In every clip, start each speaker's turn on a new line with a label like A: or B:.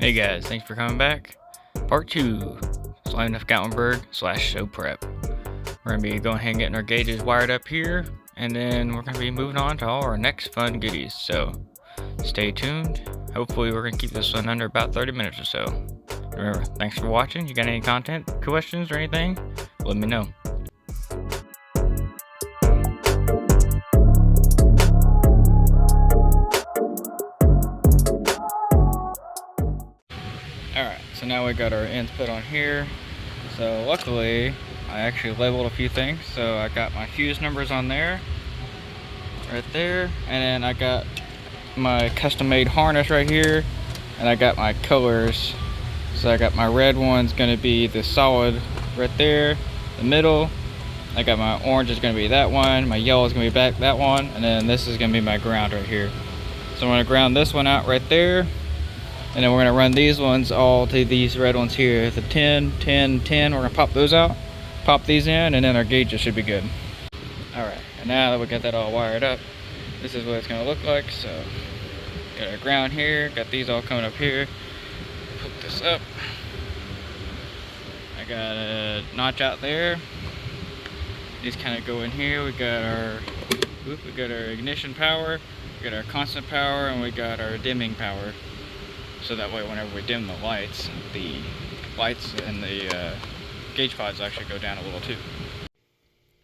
A: Hey guys, thanks for coming back. Part 2, slammedenuff Gatlinburg / show prep. We're going to be going ahead and getting our gauges wired up here, and then we're going to be moving on to all our next fun goodies. So stay tuned. Hopefully we're going to keep this one under about 30 minutes or so. Remember, thanks for watching. You got any content, questions, or anything? Let me know. Alright, so now we got our ends put on here. So luckily, I actually labeled a few things. So I got my fuse numbers on there, right there. And then I got my custom made harness right here. And I got my colors. So I got my red one's gonna be the solid right there, the middle. I got my orange is gonna be that one. My yellow is gonna be back that one. And then this is gonna be my ground right here. So I'm gonna ground this one out right there. And then we're gonna run these ones all to these red ones here. The 10, 10, 10, we're gonna pop those out, pop these in, and then our gauges should be good. All right, and now that we got that all wired up, this is what it's gonna look like. So, got our ground here, got these all coming up here. Hook this up. I got a notch out there. These kind of go in here. We got our ignition power, we got our constant power, and we got our dimming power. So that way whenever we dim the lights and the gauge pods actually go down a little too.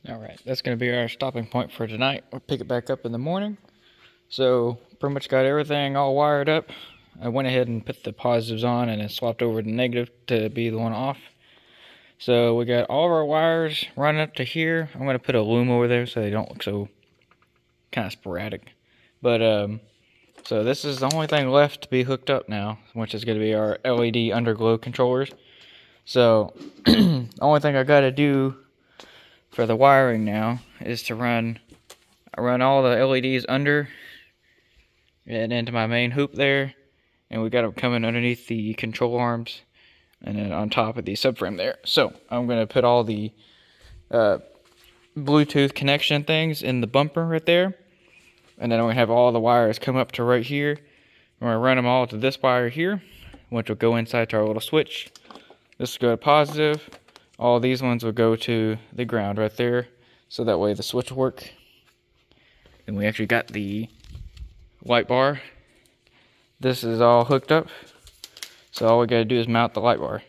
A: Alright, that's going to be our stopping point for tonight. We'll pick it back up in the morning. So pretty much got everything all wired up. I went ahead and put the positives on and then swapped over the negative to be the one off. So we got all of our wires running up to here. I'm going to put a loom over there so they don't look so kind of sporadic. But so this is the only thing left to be hooked up now, which is going to be our LED underglow controllers. So the only thing I got to do for the wiring now is to run all the LEDs under and into my main hoop there, and we got them coming underneath the control arms and then on top of the subframe there. So I'm going to put all the Bluetooth connection things in the bumper right there. And then I'm going to have all the wires come up to right here. I'm going to run them all to this wire here, which will go inside to our little switch. This will go to positive. All these ones will go to the ground right there. So that way the switch will work. And we actually got the light bar. This is all hooked up. So all we got to do is mount the light bar.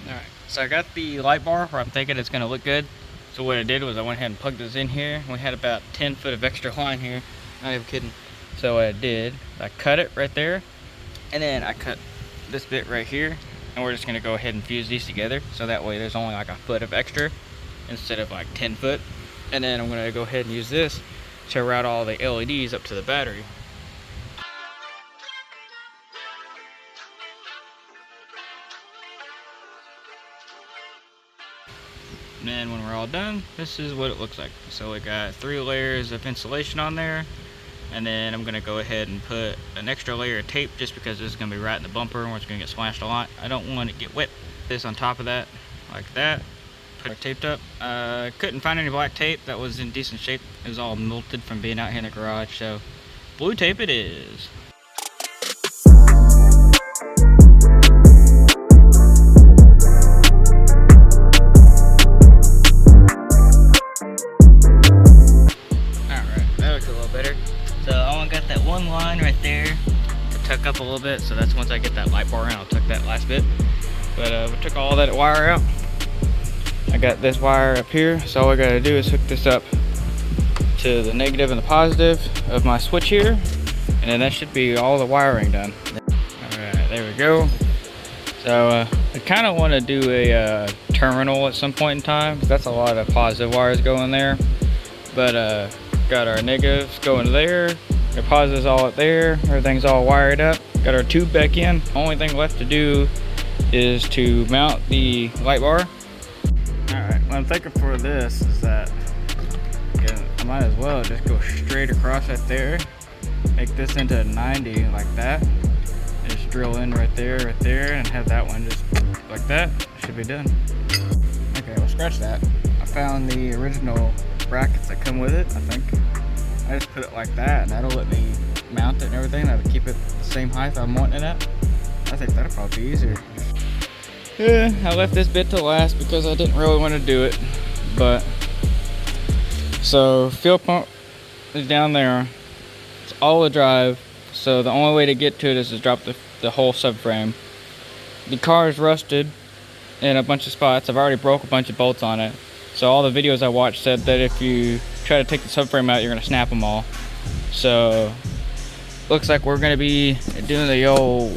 A: Alright, so I got the light bar where I'm thinking it's going to look good. So what I did was I went ahead and plugged this in here. We had about 10 foot of extra line here. Not even kidding. So what I did, I cut it right there. And then I cut this bit right here. And we're just going to go ahead and fuse these together. So that way there's only like a foot of extra instead of like 10 foot. And then I'm going to go ahead and use this to route all the LEDs up to the battery. And then when we're all done, this is what it looks like. So we got 3 layers of insulation on there. And then I'm gonna go ahead and put an extra layer of tape just because this is gonna be right in the bumper and it's gonna get splashed a lot. I don't want it to get wet. This on top of that, like that. Put it taped up. Couldn't find any black tape that was in decent shape. It was all melted from being out here in the garage. So blue tape it is. One line right there to tuck up a little bit, so that's once I get that light bar in, I'll tuck that last bit. But we took all that wire out. I got this wire up here, so all I gotta do is hook this up to the negative and the positive of my switch here, and then that should be all the wiring done. Alright, there we go. So I kind of want to do a terminal at some point in time, because that's a lot of positive wires going there. But got our negatives going there. Our positive's all up there, everything's all wired up. Got our tube back in. Only thing left to do is to mount the light bar. Alright, what I'm thinking for this is that I might as well just go straight across right there. Make this into a 90 like that. And just drill in right there, and have that one just like that. Should be done. Okay, we'll scratch that. I found the original brackets that come with it, I think. I just put it like that, and that'll let me mount it and everything. That'll keep it the same height I'm wanting it at. I think that'll probably be easier. Yeah, I left this bit to last because I didn't really want to do it. But so fuel pump is down there. It's all-wheel drive. So the only way to get to it is to drop the whole subframe. The car is rusted in a bunch of spots. I've already broke a bunch of bolts on it. So all the videos I watched said that if you try to take the subframe out, you're gonna snap them all. So looks like we're gonna be doing the old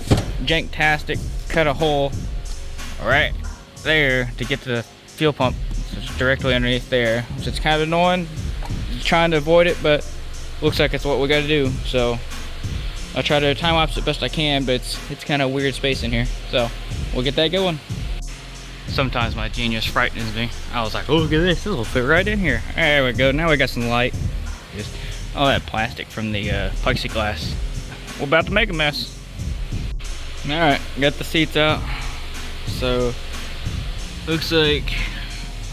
A: janktastic, cut a hole right there to get to the fuel pump. So it's directly underneath there. So it's kind of annoying, trying to avoid it, but looks like it's what we gotta do. So I'll try to time lapse it best I can, but it's kind of weird space in here. So we'll get that going. Sometimes my genius frightens me. I was like, oh, look at this will fit right in here. There we go, now we got some light. Just all that plastic from the plexiglass. We're about to make a mess. All right, got the seats out. So looks like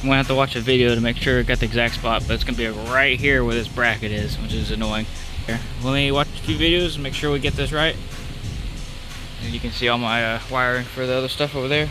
A: I'm gonna have to watch a video to make sure I got the exact spot, but it's gonna be right here where this bracket is, which is annoying. Here, let me watch a few videos and make sure we get this right. And you can see all my wiring for the other stuff over there.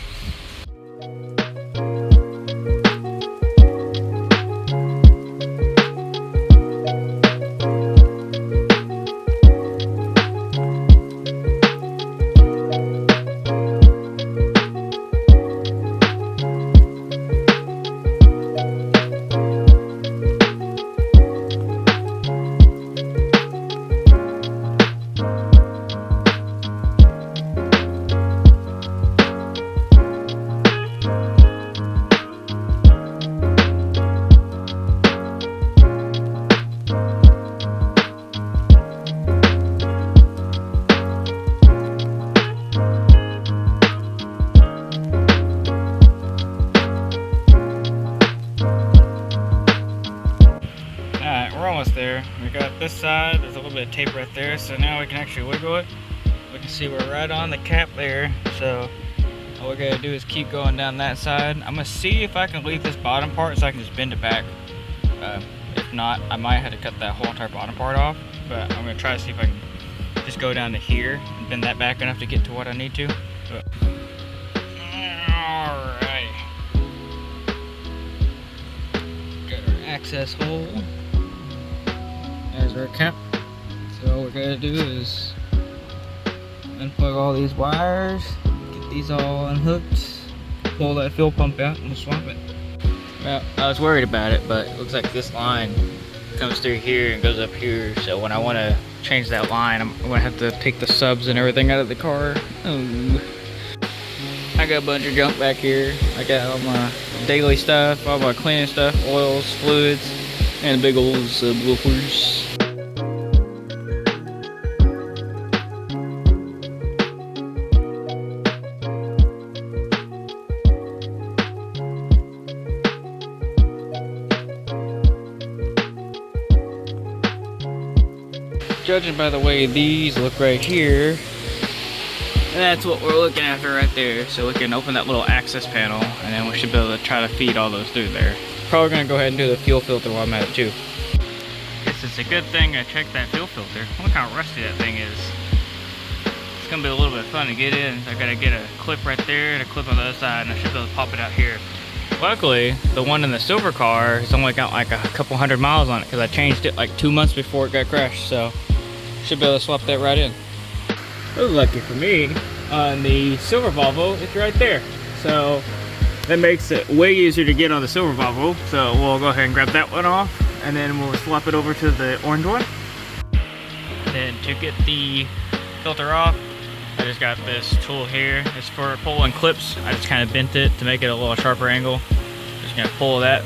A: There. We got this side, there's a little bit of tape right there, so now we can actually wiggle it. We can see we're right on the cap there, so all we're gonna do is keep going down that side. I'm gonna see if I can leave this bottom part so I can just bend it back. If not, I might have to cut that whole entire bottom part off, but I'm gonna try to see if I can just go down to here and bend that back enough to get to what I need to. Alright. Got our access hole. There's our cap. So all we're gonna do is unplug all these wires, get these all unhooked, pull that fuel pump out, and we'll swap it. Well, I was worried about it, but it looks like this line comes through here and goes up here. So when I want to change that line, I'm gonna have to take the subs and everything out of the car. I got a bunch of junk back here. I got all my daily stuff, all my cleaning stuff, oils, fluids, and big old subwoofers. Judging by the way these look right here, that's what we're looking after right there. So we can open that little access panel, and then we should be able to try to feed all those through there. Probably gonna go ahead and do the fuel filter while I'm at it too. Guess it's a good thing I checked that fuel filter. Look how rusty that thing is. It's gonna be a little bit fun to get in. I gotta get a clip right there and a clip on the other side, and I should be able to pop it out here. Luckily, the one in the silver car has only got like a couple hundred miles on it because I changed it like 2 months before it got crashed, so should be able to swap that right in. Lucky for me, on the silver Volvo, it's right there. So that makes it way easier to get on the silver Volvo. So we'll go ahead and grab that one off, and then we'll swap it over to the orange one. Then to get the filter off, I just got this tool here. It's for pulling clips. I just kind of bent it to make it a little sharper angle. Just gonna pull that.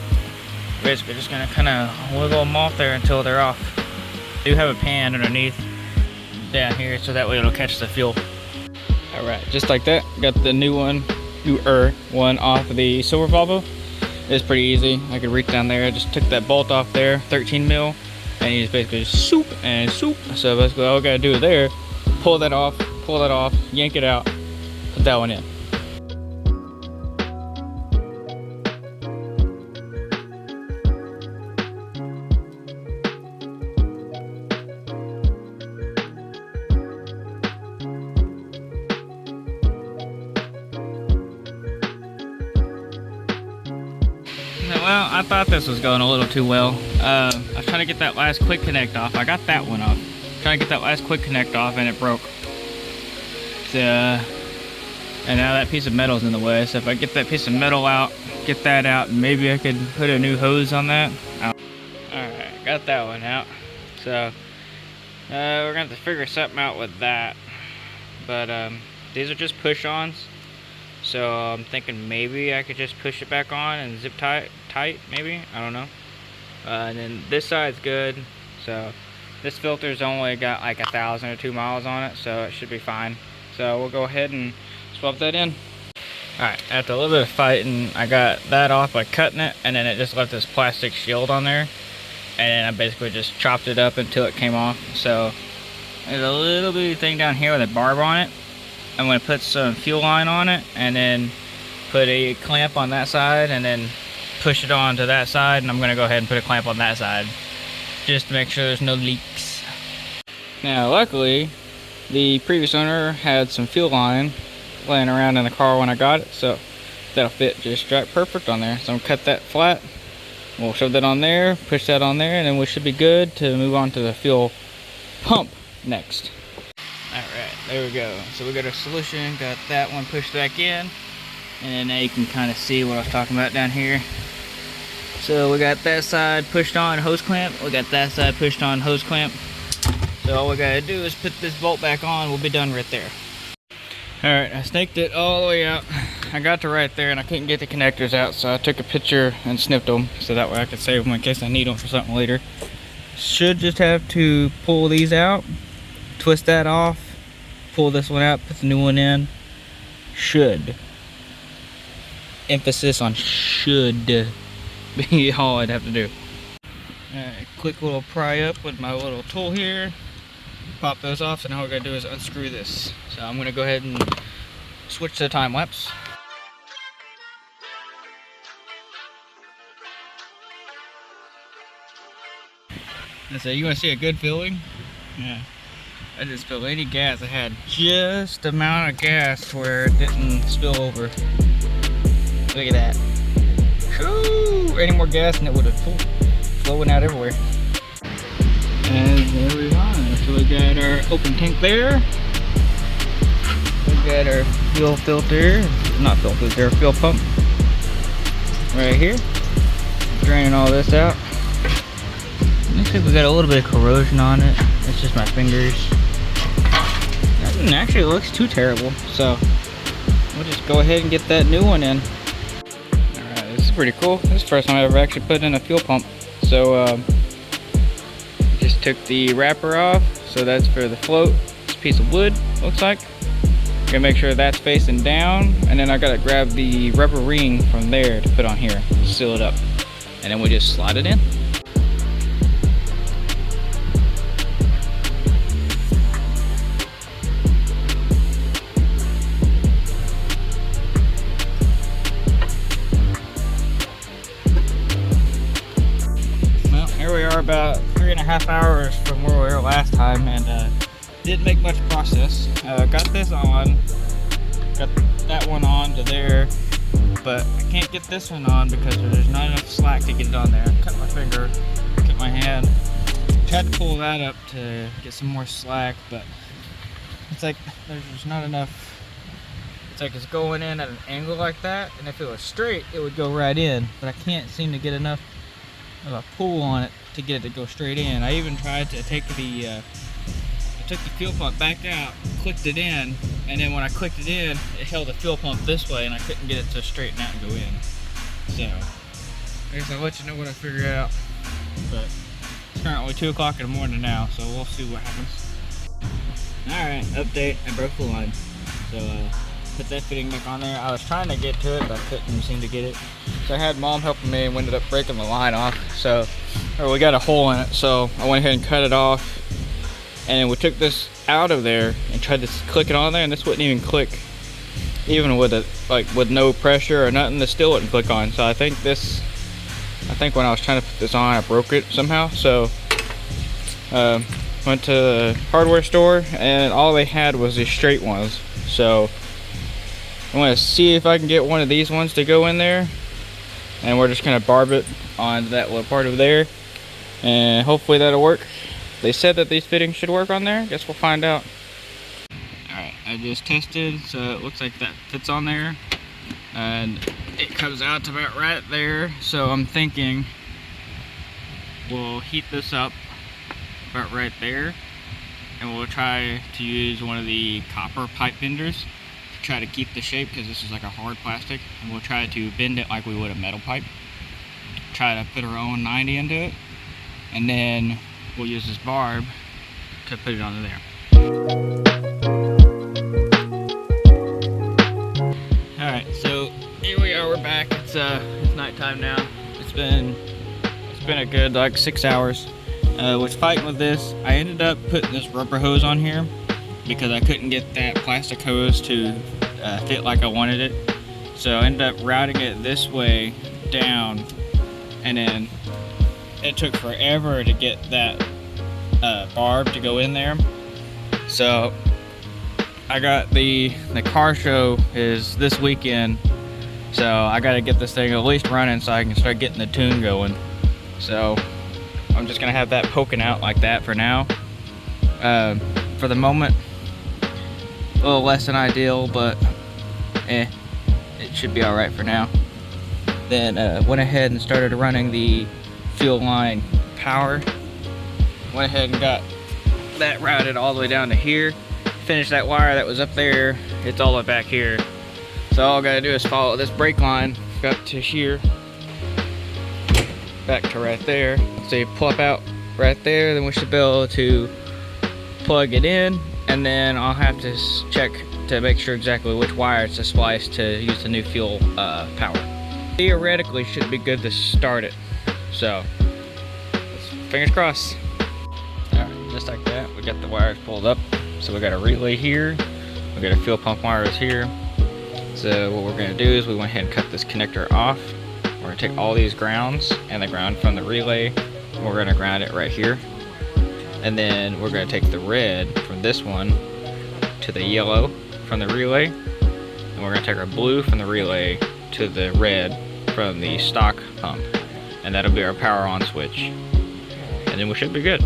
A: Basically just gonna kind of wiggle them off there until they're off. I do have a pan underneath down here, so that way it'll catch the fuel. All right, just like that, got the newer one off of the silver Volvo. It's pretty easy. I could reach down there. I just took that bolt off there, 13 mil, and you just basically just swoop and swoop. So basically all I gotta do is there, pull that off, yank it out, put that one in. I thought this was going a little too well. I was trying to get that last quick connect off. I got that one off. Trying to get that last quick connect off and it broke. So, and now that piece of metal's in the way. So if I get that piece of metal out, get that out, maybe I could put a new hose on that. Alright, got that one out. So, we're gonna have to figure something out with that. But these are just push-ons. So I'm thinking maybe I could just push it back on and zip tight, maybe, I don't know. And then this side's good. So this filter's only got like 1,000 or 2 miles on it, so it should be fine. So we'll go ahead and swap that in. Alright, after a little bit of fighting, I got that off by cutting it, and then it just left this plastic shield on there. And then I basically just chopped it up until it came off. So there's a little bitty thing down here with a barb on it. I'm going to put some fuel line on it and then put a clamp on that side and then push it on to that side, and I'm going to go ahead and put a clamp on that side just to make sure there's no leaks. Now luckily the previous owner had some fuel line laying around in the car when I got it, so that'll fit just right perfect on there. So I'm going to cut that flat, we'll shove that on there, push that on there, and then we should be good to move on to the fuel pump next. Alright, there we go. So we got our solution, got that one pushed back in, and now you can kind of see what I was talking about down here. So we got that side pushed on hose clamp, we got that side pushed on hose clamp. So all we gotta do is put this bolt back on, we'll be done right there. Alright, I snaked it all the way out. I got to right there and I couldn't get the connectors out, so I took a picture and snipped them so that way I could save them in case I need them for something later. Should just have to pull these out, twist that off, pull this one out, put the new one in. Should. Emphasis on should be all I'd have to do. Alright, quick little pry up with my little tool here. Pop those off, so now what I gotta do is unscrew this. So I'm gonna go ahead and switch to time lapse. And so you wanna see a good filling? Yeah. I just filled any gas. I had just the amount of gas where it didn't spill over. Look at that. Whew, any more gas and it would have flowing out everywhere. And there we are. So we got our open tank there. We got our fuel filter, not fuel filter, fuel pump right here. Draining all this out. Looks like we got a little bit of corrosion on it. It's just my fingers. It actually looks too terrible, so we'll just go ahead and get that new one in. Alright, this is pretty cool. This is the first time I ever actually put in a fuel pump. So just took the wrapper off, so that's for the float. It's a piece of wood, looks like. Gonna make sure that's facing down, and then I gotta grab the rubber ring from there to put on here, seal it up, and then we just slide it in. About 3.5 hours from where we were last time, and didn't make much process. Got this on, got that one on to there, but I can't get this one on because there's not enough slack to get it on there. Cut my finger, cut my hand, tried to pull that up to get some more slack, but it's like there's just not enough. It's like it's going in at an angle like that, and if it was straight it would go right in, but I can't seem to get enough of a pull on it to get it to go straight in. I even tried to take the I took the fuel pump back out, clicked it in, and then when I clicked it in, it held the fuel pump this way and I couldn't get it to straighten out and go in. So I guess I'll let you know what I figure out. But it's currently 2 o'clock in the morning now, so we'll see what happens. Alright, update, I broke the line. So put that fitting back on there. I was trying to get to it, but I couldn't seem to get it. So I had Mom helping me and we ended up breaking the line off. So, or we got a hole in it, so I went ahead and cut it off. And then we took this out of there and tried to click it on there, and this wouldn't even click. Even with it, like with no pressure or nothing, this still wouldn't click on. So I think when I was trying to put this on, I broke it somehow. So went to the hardware store and all they had was these straight ones. So I'm gonna see if I can get one of these ones to go in there, and we're just gonna barb it on that little part over there, and hopefully that'll work. They said that these fittings should work on there. Guess we'll find out. Alright, I just tested, so it looks like that fits on there, and it comes out to about right there. So I'm thinking we'll heat this up about right there, and we'll try to use one of the copper pipe benders to try to keep the shape, because this is like a hard plastic, and we'll try to bend it like we would a metal pipe. Try to put our own 90 into it, and then we'll use this barb to put it onto there. Alright, so here we are, we're back. It's nighttime now. It's been a good like 6 hours. Was fighting with this. I ended up putting this rubber hose on here because I couldn't get that plastic hose to fit like I wanted it. So I ended up routing it this way down, and then it took forever to get that barb to go in there. So I got the car show is this weekend, so I got to get this thing at least running so I can start getting the tune going. So I'm just gonna have that poking out like that for now. For the moment, a little less than ideal, but it should be all right for now. Then went ahead and started running the fuel line power. Went ahead and got that routed all the way down to here. Finished that wire that was up there. It's all the way back here. So all I gotta do is follow this brake line up to here, back to right there. So you plop out right there, then we should be able to plug it in, and then I'll have to check to make sure exactly which wires to splice to use the new fuel power. Theoretically should be good to start it, so fingers crossed. Alright, just like that, we got the wires pulled up. So we got a relay here, we got a fuel pump wires here. So what we're gonna do is we went ahead and cut this connector off. We're gonna take all these grounds and the ground from the relay, and we're gonna ground it right here. And then we're gonna take the red from this one to the yellow from the relay, and we're gonna take our blue from the relay to the red from the stock pump, and that'll be our power on switch, and then we should be good.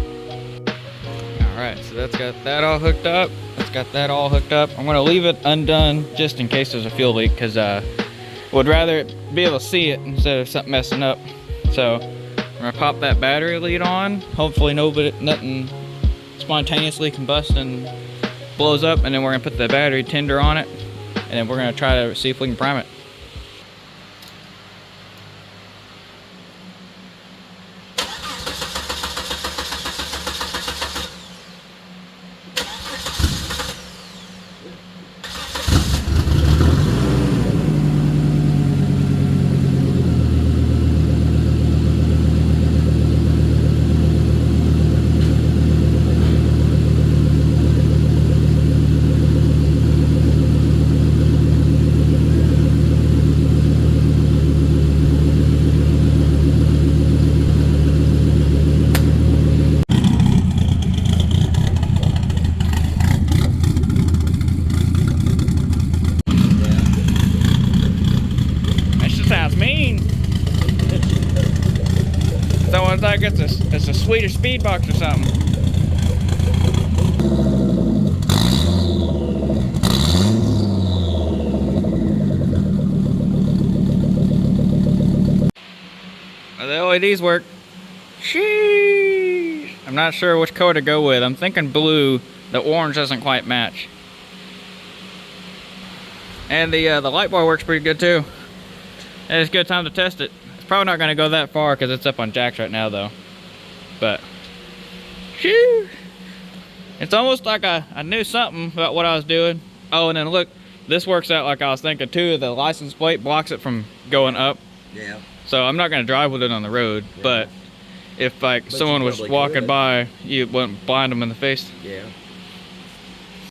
A: Alright, so that's got that all hooked up. That's got that all hooked up. I'm gonna leave it undone just in case there's a fuel leak, because would rather be able to see it instead of something messing up. So I'm gonna pop that battery lead on. Hopefully nothing spontaneously combusts and blows up, and then we're gonna put the battery tender on it, and then we're gonna try to see if we can prime it. Someone's like it's a Swedish speed box or something. The LEDs work. Sheesh. I'm not sure which color to go with. I'm thinking blue. The orange doesn't quite match. And the light bar works pretty good too. And it's a good time to test it. It's probably not going to go that far because it's up on jacks right now though. But, shoo! It's almost like I knew something about what I was doing. Oh, and then look, this works out like I was thinking too. The license plate blocks it from going up. Yeah. So I'm not going to drive with it on the road, yeah. But if like someone was walking by, you wouldn't blind them in the face. Yeah.